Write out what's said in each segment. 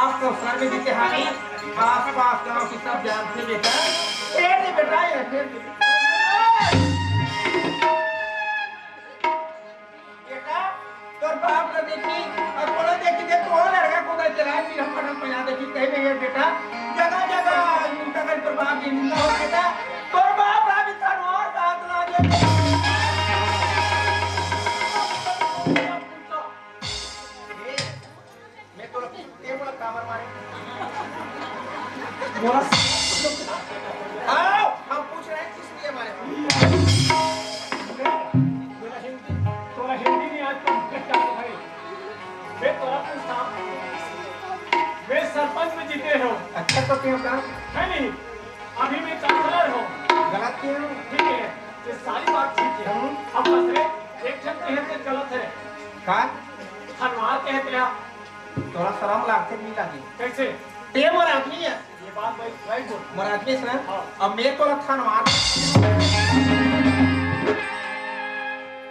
आपको सर में जीते हानि आस पास गांव की सब जानते बेटा बेटा बेटा तोर बाप ने देखी और कोने देखी दे तो लड़का को चलाए फिर हम पटन पया देखी कहीं नहीं है बेटा जगह जगह उनका कर तोर बाप की निंदा हो बेटा तोर बाप राज थान और बात ना दे कामर मारे बोला आओ हम पूछ रहे हैं किस लिए मारे तोरा हिंदी नहीं आज तो क्या भाई वे तोरा पूछता वे सरपंच में जीते हो अच्छा तो क्यों काम है नहीं अभी मैं काउंसलर हो गलत क्यों ठीक है ये सारी बात ठीक है अब बस रे एक शब्द कहते गलत है का हनुमान कहते हैं थोड़ा शर्म लागते नहीं लगी कैसे ते मराठी है ये बात भाई बोल मराठी से ना अब मैं तो तलवार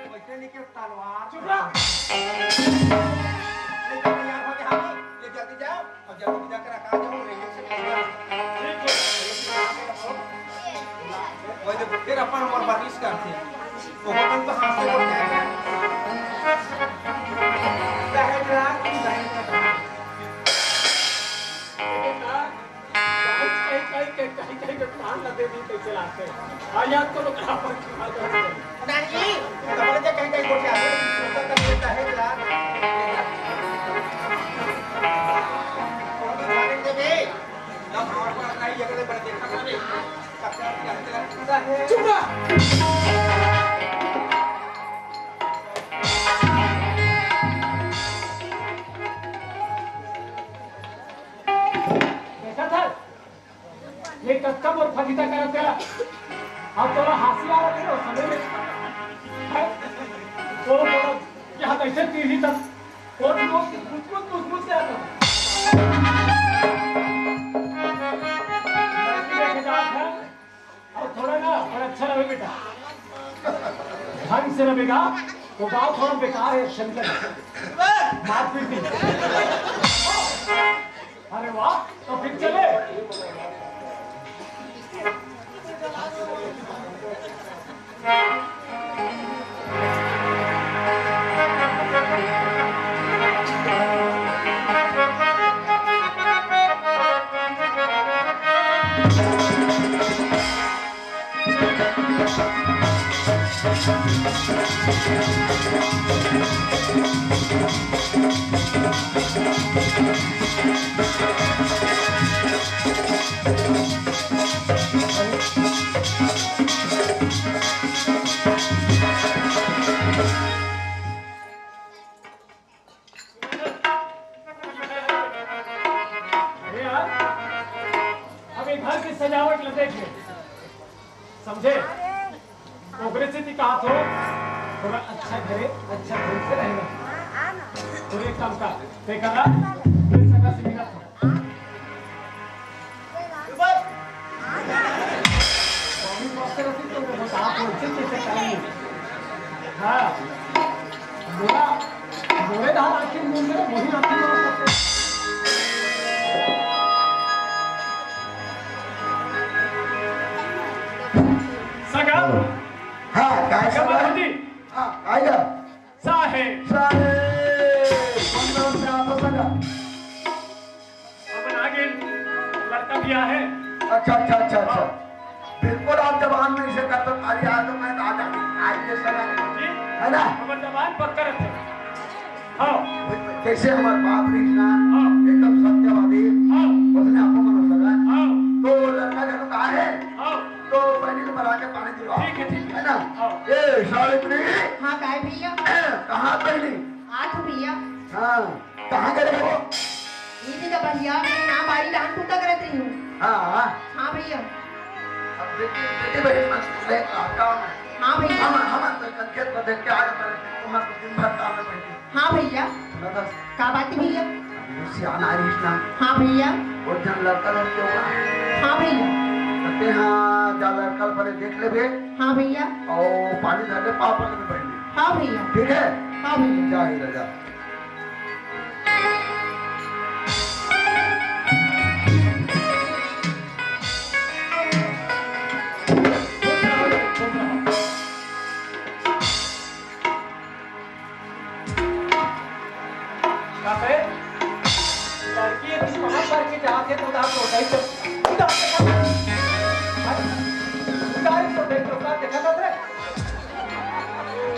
वैसे नहीं कि तलवार चुप रह तैयार हो गया हम ये जल्दी जाओ और जल्दी जाकर रखा जाओ रेडियो से ठीक है वो जब फिर अपन और बारिश करते हैं तो अपन तो हाथ से उठ जाएगा कहीं कान लगे भी कैसे लाते आयात को लोग आप नहीं कपड़े से कहीं कहीं कोठी आते हैं कर देता है यार और मारेंगे बे ना हमारे को अपना ही जगह पर देखा ना बे कपड़ा क्या है चुप रह ये कब और फजीता करा तेरा अब तोरा हंसी आ रही है समझ में तो यहाँ कैसे पीढ़ी तक और लोग कुछ से आता और थोड़ा ना और अच्छा रहे बेटा ढंग से रहेगा वो गाँव थोड़ा बेकार है शंकर मार पीटी अरे वाह तो फिर चले अच्छा घरे अच्छा ढंग से रहेगा और एक काम का देखा ना ये सगा से मिला था मम्मी पास रहती तो मैं बता पहुंचे कैसे करेंगे हाँ बोला बोले धान आखिर मुंह में वही आखिर करते सगा हाँ काय सगा सगा जी हाँ काय का साहेब साहेब कौन से आता सगा अपन आगे लड़का भी है अच्छा अच्छा अच्छा अच्छा बिल्कुल आप जबान में इसे कर तो खाली आ तो मैं आ जाती आज ये सगा जी है ना अपन जबान पक्का रखे हाँ कैसे हमारे बाप कृष्णा हाँ एकदम सत्यवादी हाँ उसने आपको मनो सगा हाँ तो लड़का जब कहा है हाँ तो पहले तो बना के पानी दिलवा ठीक है है ना हाँ ए सावित्री हाँ काय भैया कहाँ पहली आठ भैया हाँ कहाँ गए हो ये तो भैया मैं यहाँ बारी डांस टूटा करत रही हूँ हाँ हाँ भैया अब बेटी बहन मत ले काम है हाँ भैया हम खेत में देख के आज तुम्हारे को दिन भर काम में बैठे हाँ भैया लगा का बात है भैया सियाना आरिश ना हाँ भैया और जन लड़का लड़के होगा हाँ भैया कहते हाँ जा लड़का पर देख ले बे हाँ भैया और पानी धर ले पाप में बैठ ले हाँ भैया ठीक है हाँ भैया जा ही रजा लड़की है तुम वहां पर के जाके तो आप तो उठाई तो गाड़ी तो देख लो का देखा था रे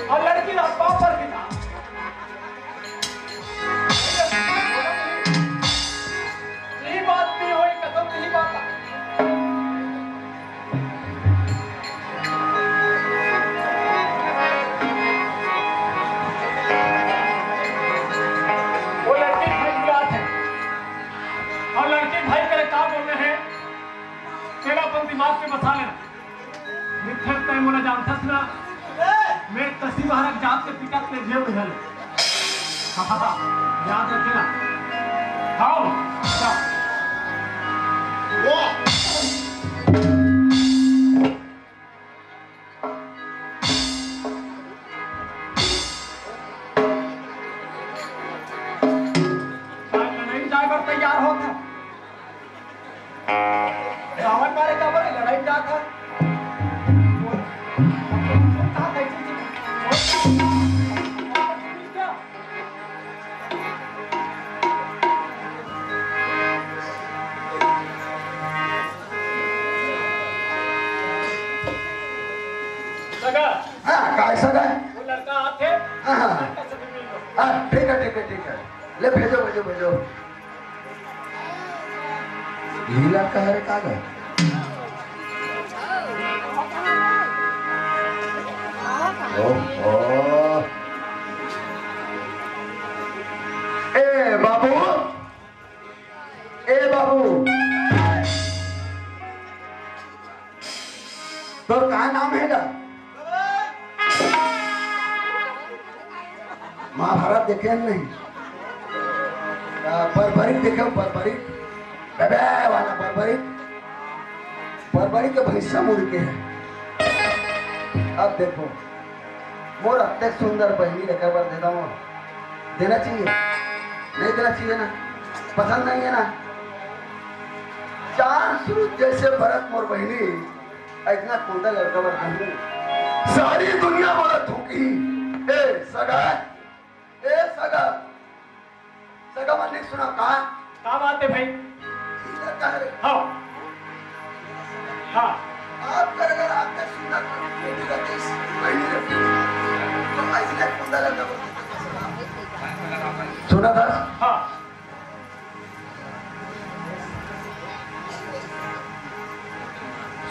और लड़की ना पाप पर की था यही बात भी हुई कसम नहीं बात वो लड़की भाई बुलात है और लड़के भाई करे काम बोल रहे हैं तेरा अपन दिमाग पे बसा लेना मिथ्या तय मोला जानथस ना मैं तसी महाराज जात के पिता के जेव हल याद रखना आओ अच्छा लड़ाई जाकर तैयार होता रावण मारे का बोले लड़ाई जाकर सगा हाँ काय सगा वो लड़का आते हाँ लड़का से भी मिल लो हाँ ठीक है ठीक है ठीक है ले भेजो भेजो भेजो यही लड़का है रे कागज ओहो ए बाबू तो क्या नाम है ना महाभारत देखे नहीं बर्बरिक देखे बर्बरिक वाला बर्बरिक के भैंसा मुड़ के है अब देखो मोर अत्यंत सुंदर बहनी लेकर बार देता हूँ देना चाहिए नहीं देना चाहिए ना पसंद नहीं है ना चांद सूरज जैसे भरत मोर बहनी इतना कुंडा लड़का बार कहूँ सारी दुनिया बोला थूकी ए सगा मन नहीं सुना कहा बात है भाई हाँ हाँ आप कर अगर आपने सुना बेटी का देश बहनी रखी तो ऐसा कुंडा लड़का सुना था हाँ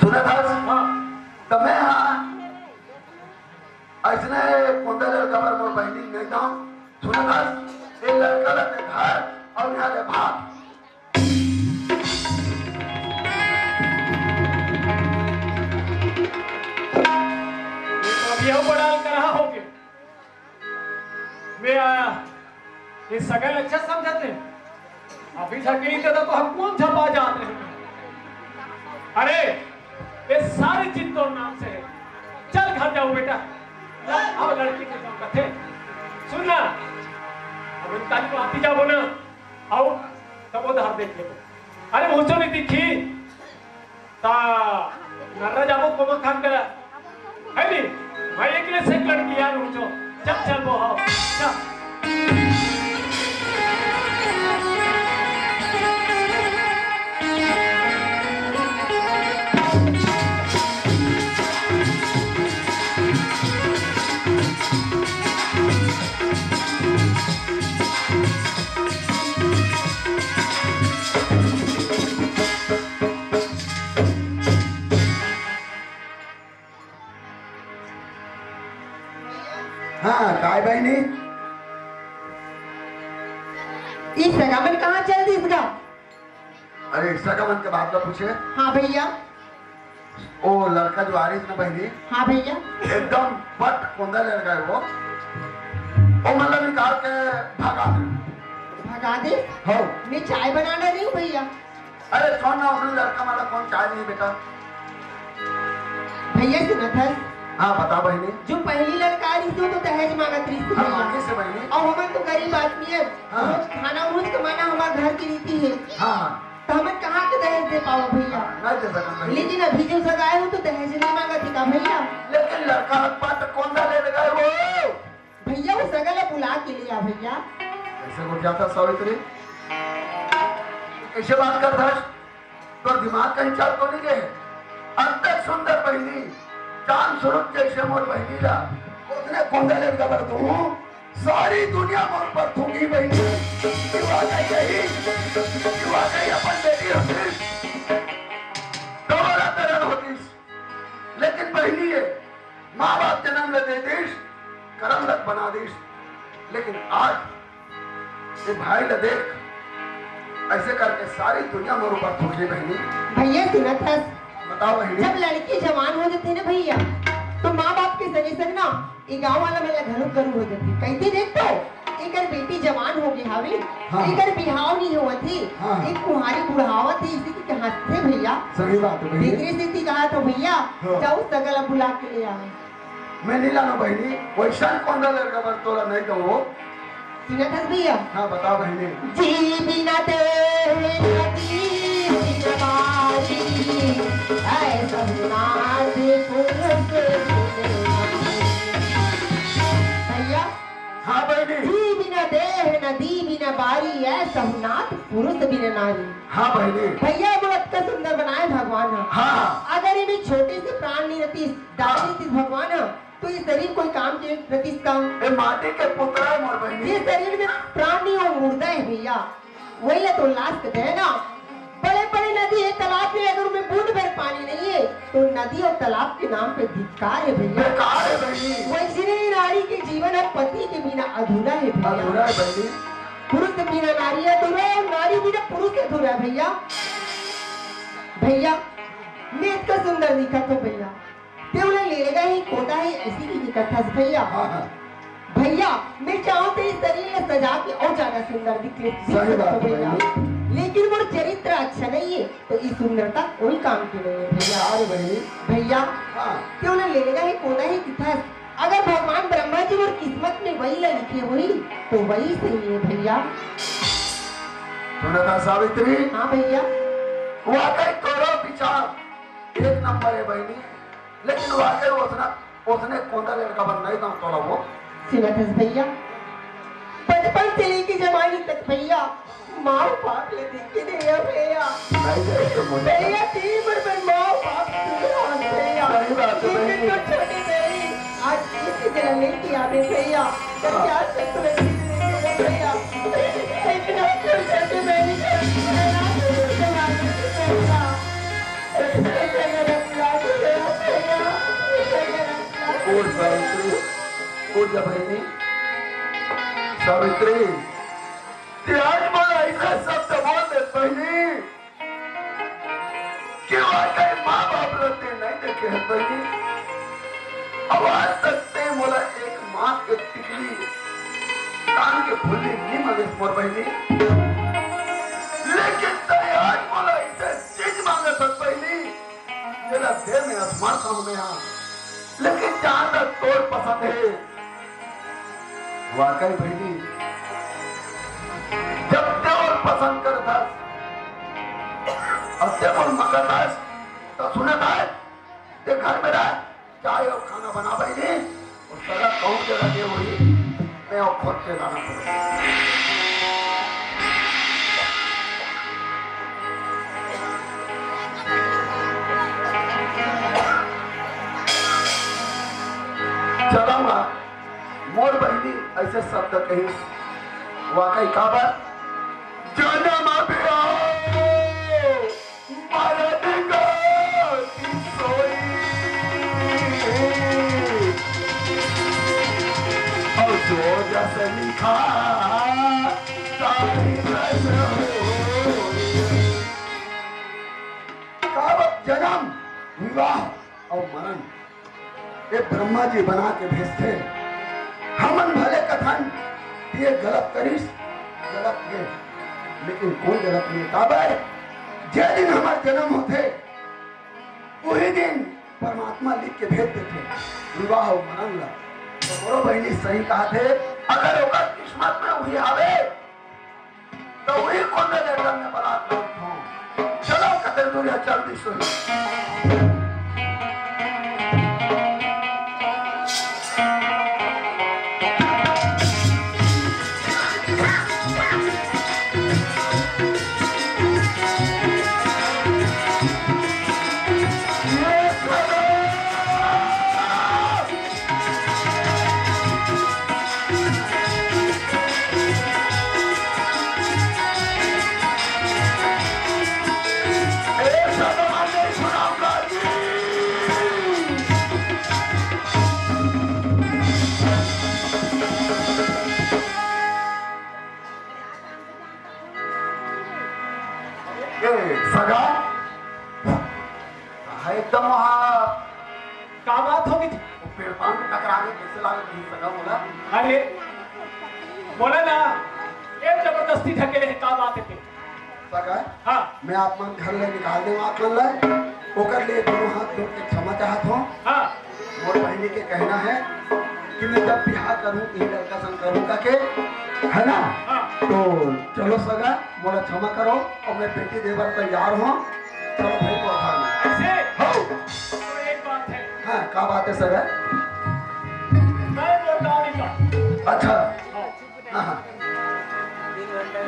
सुना था हाँ तो मैं हाँ ऐसने कुंडा लड़का पर मोर बहनी नहीं जाऊं सुना था ये लड़का लड़के घर और यहाँ ले भाग अब यह बड़ा कर रहा होगे मैं आया ये सगल अच्छा समझते हैं अभी जाके नहीं तो हम कौन छपा जाते हैं अरे ये सारी चीज तो नाम से है चल घर जाओ बेटा अब लड़की के जो कथे सुनना अब उनका जो आती जाओ ना आओ तब उधर देख ले अरे मुझे नहीं दिखी ता नर्रा जाबो कोमा काम करा है नहीं भाई एक ले से लड़की यार मुझे चल चल वो आओ चल हाँ काय बहनी इस सगामन कहाँ चल दी इसका? अरे सगमन के बाद पूछे हाँ भैया। ओ लड़का जो आ रही ना बहनी हाँ भैया। एकदम पट कुंदा लड़का है वो मतलब निकाल के भगा दे भगा दे? हो मैं चाय बनाना रही हूँ भैया। अरे कौन ना उसने लड़का वाला कौन चाय नहीं बेटा भैया सुना था हाँ बता बहनी जो पहली लड़का आ रही थी तो दहेज मांगत रही थी हाँ भैया। मांगे से बहनी और हमें तो गरीब आदमी है हाँ। रोज खाना रोज कमाना हमारे घर की रीति है हाँ हाँ तो हमें कहाँ के दहेज दे पाओ भैया। नहीं दे सकता बहनी लेकिन अभी जो सगाए हो तो दहेज नहीं मांगा थी का भैया। लेकिन लड़का पट कुंदा ले लगा वो भैया वो सगल बुला के लिया भैया। ऐसे हो क्या था सावित्री कैसे बात कर था तो दिमाग कहीं चल तो नहीं गए अंतर सुंदर बहनी चांद स्वरूप जैसे मोर बहनी ला उसने कुंडा ले खबर दूं सारी दुनिया मोर पर थूकी बहनी युवा गई अपन बेटी होती दोबारा तरह होती लेकिन बहनी है माँ बाप जन्म ले दे दिस करम लग बना दिस लेकिन आज ये भाई ले देख ऐसे करके सारी दुनिया मोर ऊपर थूकी बहनी। भैया सुना था बताओ बहनी जब लड़की जवान हो जाती ना भैया तो माँ बाप के संगे संग ना ये गाँव वाला मेरा घरों करू हो जाती कहती देख तो एक बेटी जवान हो गई हावी हाँ। एक बिहाव नहीं हुआ थी हाँ। एक कुहारी बुढ़ावा थी इसी की कहा थे भैया। सही बात है बहनी दूसरी स्थिति कहा तो भैया हाँ। जाओ सगल बुला के ले आए। मैं नहीं लाना बहनी वैसा कौन लड़का बन तोला नहीं तो वो सुना था भैया हाँ बताओ बहनी जी बिना तेरे नदी बिना बारी ऐसा नाद पुरुष भैया। हाँ बहनी जी बिना देह नदी बिना बारी ऐसा नाथ पुरुष बिना नारी। हाँ बहनी भैया वो इतना सुंदर बनाए भगवान है। हाँ अगर ये छोटे से प्राण नहीं रहती डाली थी भगवान है, तो ये शरीर कोई काम के प्रति इसका ये माटी के पुत्र है मोर बहनी ये शरीर में प्राण नहीं हो मुर्दा है भैया। वही है तो लाश कहते हैं ना बड़े बड़े नदी है तालाब में अगर उनमें बूंद भर पानी नहीं है तो नदी और तालाब के नाम पे धिक्कार है भैया। बेकार है बहनी वैसे ही नारी के जीवन है पति के बिना अधूरा है अधूरा भैया। है बहनी पुरुष के बिना नारी अधूरा है और नारी बिना पुरुष अधूरा है भैया। भैया मैं इतना सुंदर दिखा तो भैया तेवला ले लेगा ही कोटा है इसी की दिक्कत था भैया। हाँ हाँ भैया मैं चाहूँ तो इस शरीर में सजा के और ज्यादा सुंदर दिखे सही बात है भैया। लेकिन वो चरित्र अच्छा नहीं है तो इस सुंदरता कोई काम की नहीं है भैया। अरे बहनी भैया हाँ क्यों ना ले लेगा ही कोना ही किथा अगर भगवान ब्रह्मा जी और किस्मत में वही लिखे हुई तो वही सही है भैया। सुना था सावित्री हाँ भैया वाकई करो विचार एक नंबर है बहनी लेकिन वाकई उसने कौन लड़का बन नहीं था तोला वो सुना था भैया बचपन से लेके जवानी तक भैया माँ बाप ले देखे भैया भैया नहीं जाए तो मुझे भैया तीन पर माँ बाप भैया सही बात है बहनी। इतने तो छोटे भैया आज इसी तरह लेके आते भैया तो क्या सकते भैया इतना छोटे भैया और सावित्री और जब बहनी सावित्री त्याग में ऐसा शब्द बोल दे बहनी कि वाकई माँ बाप रहते नहीं देखे हैं बहनी आवाज तक से बोला एक माँ के टिकली भूलने की मदद मोर बहनी लेकिन आज बोला इसे चीज मांगे सब पहली तेरा दे में असमर्थ हूं मैं यहाँ लेकिन जहां तक तोड़ पसंद है वाकई बहनी जब तोड़ पसंद करता और जब और मंगता तो सुने भाई ये घर में रह चाय और खाना बना बहनी और सारा कौन के लगे हुई मैं और खुद से लाना पड़ेगा चलाऊंगा मोर बहनी ऐसे शब्द कही वाकई का बात जन्म जैसे लिखा जन्म विवाह और मरण ये ब्रह्मा जी बना के भेजते हमन भले कथन ये गलत करीस गलत है लेकिन कोई गलत नहीं काबर जे दिन हमारे जन्म होते वही दिन परमात्मा लिख के भेज देते विवाह और मरण ला तो मोरो बहनी सही कहा थे अगर ओकर किस्मत में वही आवे तो वही कौन लेकर में बारात चलो कतर दूर चल दी सोई सगा एकदम वहाँ का बात होगी पेड़ पान में टकराने कैसे लागे नहीं सगा बोला अरे बोले ना ये जबरदस्ती ढकेले है का बात है सगा हाँ मैं आप मन घर ले निकाल दूँ आप मन ले ओकर लिए दोनों हाथ जोड़ के क्षमा चाहत हूँ हाँ मोर बहनी के कहना है कि मैं जब ब्याह करूँ ये लड़का संग करूँगा के है ना हाँ तो चलो सगा मोला क्षमा करो और मैं बेटी देवर तैयार हूँ चलो भाई को उठा लो ऐसे हो तो एक बात है हाँ क्या बात है सगा मैं वो गाँव निकला अच्छा हाँ हाँ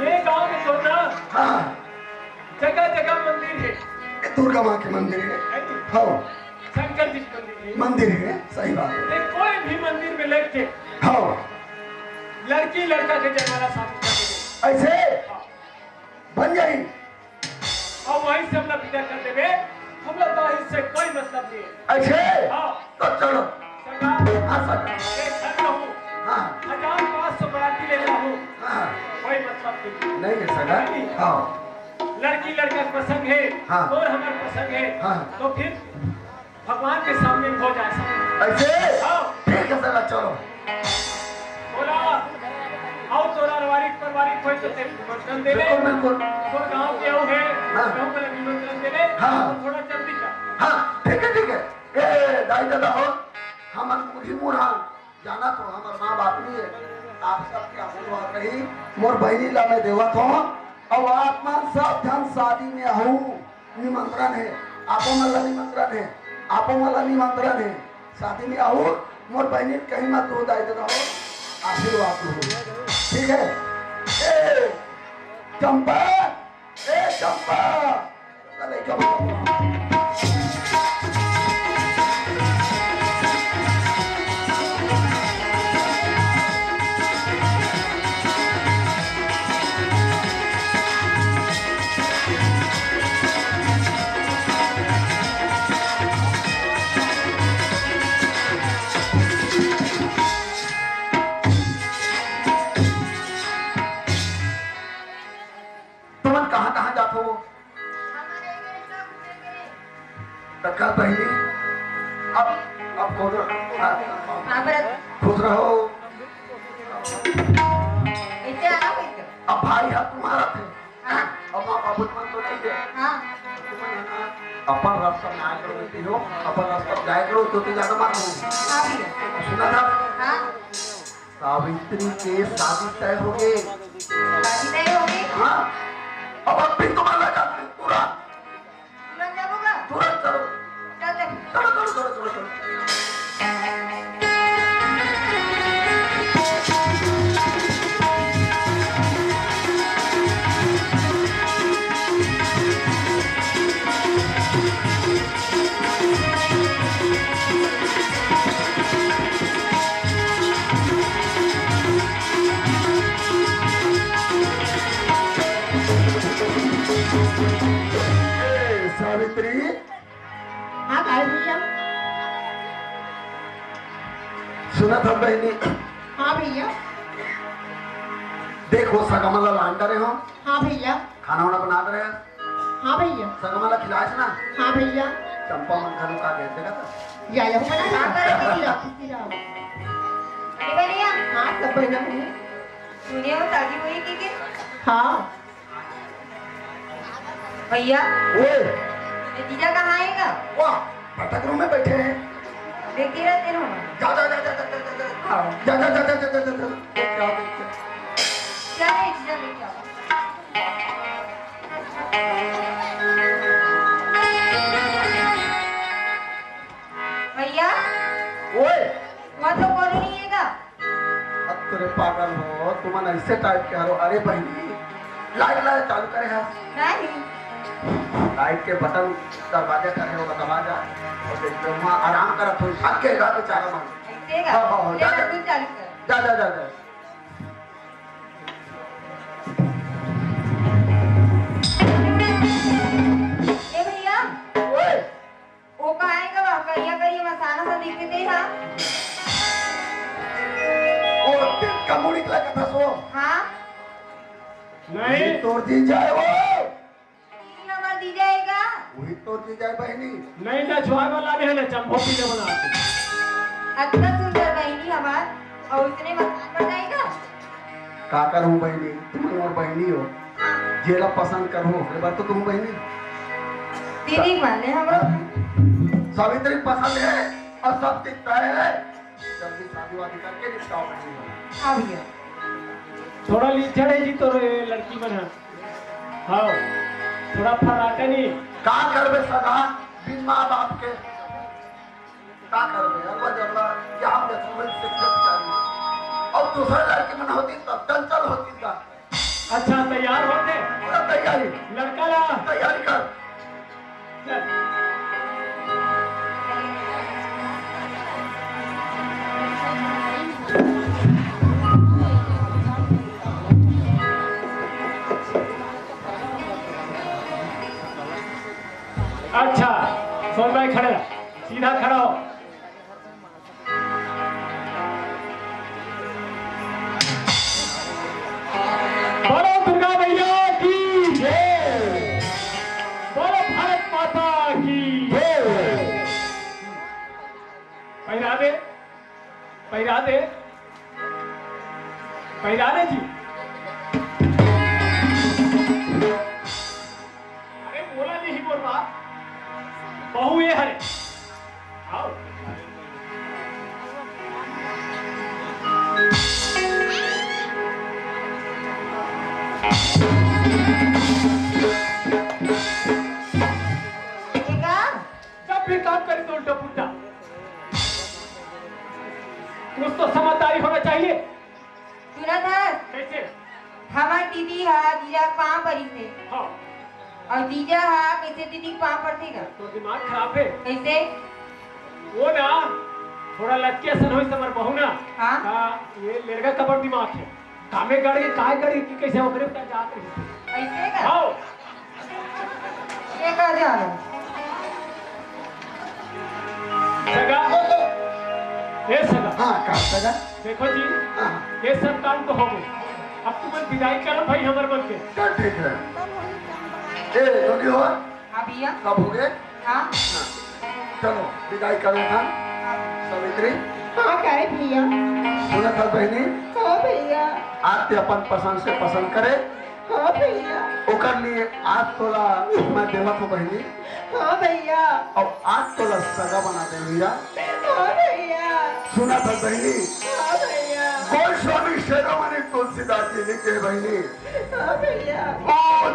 ये गाँव में तो ना हाँ जगह जगह मंदिर है ये दुर्गा माँ के मंदिर है है नी? हो शंकर जी के मंदिर है मंदिर है सही बात है लेकिन कोई भी मंदिर में लेट के हो लड़की लड़का के जयमाला शादी कर देंगे ऐसे बन जाई और वहीं से हमला विदा कर देवे हमला तो इससे कोई मतलब नहीं है ऐसे हाँ तो चलो सरकार हाँ सगा एक घर रहूं हाँ 1500 बराती ले रहूं हाँ कोई मतलब नहीं है सगा हाँ नहीं लड़की लड़का पसंद है हाँ। और हमारा पसंद है हाँ। तो फिर भगवान के सामने हो जा सकते ऐसे हाँ। ठीक है सगा चलो बोला आओ तोरा रवारिक परवारिक कोई तो तेरे निमंत्रण दे ले बिल्कुल बिल्कुल तो गांव के आओ है हाँ। गांव में निमंत्रण दे ले हाँ। तो थोड़ा जल्दी कर हाँ ठीक है ए दाई दादा हो हम मुझे मुरा जाना तो हमार माँ बाप नहीं है आप सबके आशीर्वाद रही मोर बहनी ला मैं देवत हूँ और आत्मा सब जन शादी में आहू निमंत्रण है आपो मला निमंत्रण है आपो मला निमंत्रण है शादी में आहू मोर बहनी कहीं मत हो दाई दादा हो आशीर्वाद हो ठीक है ए चंपा अरे चंपा कहाँ जाते हो टक्का पहली अब खुश रहो भाई है तुम्हारा थे अब माँ बाबू तुम तो नहीं थे हाँ अपन रास्ता में आए करो बेटी हो अपन रास्ता में जाए करो तो ज्यादा मार दूँ हाँ भैया सुना था हाँ सावित्री के शादी तय हो गई शादी तय हो गई हाँ अब पिन को मार लगा पूरा तुरंत जाओगा तुरंत चलो चल देख चलो चलो चलो चलो चलो सावित्री हाँ काय भैया सुना था बहनी हाँ भैया देखो सगमला लांडा रहे हो हाँ भैया खाना वाना बना रहे हाँ भैया सगमला खिलाए ना हाँ भैया चंपा मन घरों का कहते का या जाओ मना हाँ, करे भैया। अरे भैया हाँ सब बढ़िया भैया सुनिए वो शादी हुई की हाँ भैया ओए ये जीजा कहाँ आएगा वाह भटक रूम में बैठे हैं देखते रहते ना जा जा जा जा जा जा जा जा जा जा जा जा जा क्या देखते क्या है जीजा लेके आओ भैया ओए वहाँ तो कौन नहीं आएगा अब तेरे पागल हो तुम ऐसे टाइप के हो अरे बहनी लाइट लाइट चालू करे है नहीं लाइट के बटन दरवाजा करे होगा दरवाजा और देखते वहाँ आराम करा थोड़ी थक के गा बेचारा मन ऐसे हाँ, हाँ, हाँ, ले जा, जा। लड्डू चालू कर जा जा जा जा ए भैया ओए वो कहाँ आएगा वहाँ करिया करिया मसाला सा दिखते हाँ ओ तेरे का मुड़ी निकला का था सो हाँ नहीं तोड़ दी जाए वो ये हमारा दी जाएगा वही तोड़ दी जाए बहनी नहीं ना छुआ वाला नहीं है ना चंपो पीने बना के अच्छा सुंदर बहनी हमार और इतने मसाला पड़ जाएगा का करूं बहनी तुम और बहनी हो जेला पसंद करूं एक बार तो तुम बहनी दीदी माने हम लोग सावित्री पसंद है और सब दिखता है जल्दी शादी वादी करके निपटाओ बहनी हाँ भैया थोड़ा लीचड़ है जी तो लड़की बना हाँ थोड़ा फराटा नहीं का करबे सगा बिन माँ बाप के का करबे अल्लाह जल्ला यहाँ पे तुम्हें शिक्षक चाहिए और दूसरा लड़की मन होती तब चंचल होती का अच्छा तैयार होते पूरा तैयारी लड़का ला तैयारी कर चल। अच्छा सोन भाई खड़े रहो, सीधा खड़ा हो बोलो दुर्गा मैया की जय बोलो भारत माता की जय पहिरा दे पहिरा दे पहिरा दे जी अरे बोला नहीं बोल रहा बहू ये हरे आओ देखा जब भी काम करे तो उल्टा पुल्टा कुछ तो समझदारी होना चाहिए सुना था कैसे हमार दीदी हा जीजा पाँव परी से हाँ और जीजा हा कैसे दीदी पाँव पर थे तो दिमाग खराब है कैसे वो ना थोड़ा लटके असन होई समर बहु ना हाँ का ये लड़का कबर दिमाग है कामे गाड़ी काय गाड़ी की कैसे ओकरे पे जात रही ऐसे का आओ ये कर जानो सगा ये सगा हाँ का सगा देखो जी हाँ ये सब काम तो हो गए अब तुम विदाई करो भाई हमर मन के चल ठीक है ए जोगी हो हाँ भैया कब हो गए हाँ हाँ, चलो विदाई करें था सावित्री हाँ काय भैया सुना था बहनी हाँ भैया आते अपन पसंद से पसंद करे हाँ भैया। ओकर लिए 8 तोला मैं देवत हो बहनी हाँ भैया। और 8 तोला सगा बना दे भैया। हाँ भैया। सुना था बहनी हाँ भैया। गोस्वामी शिरोमणि तुलसीदास जी लिखे बहनी हाँ भैया। ओ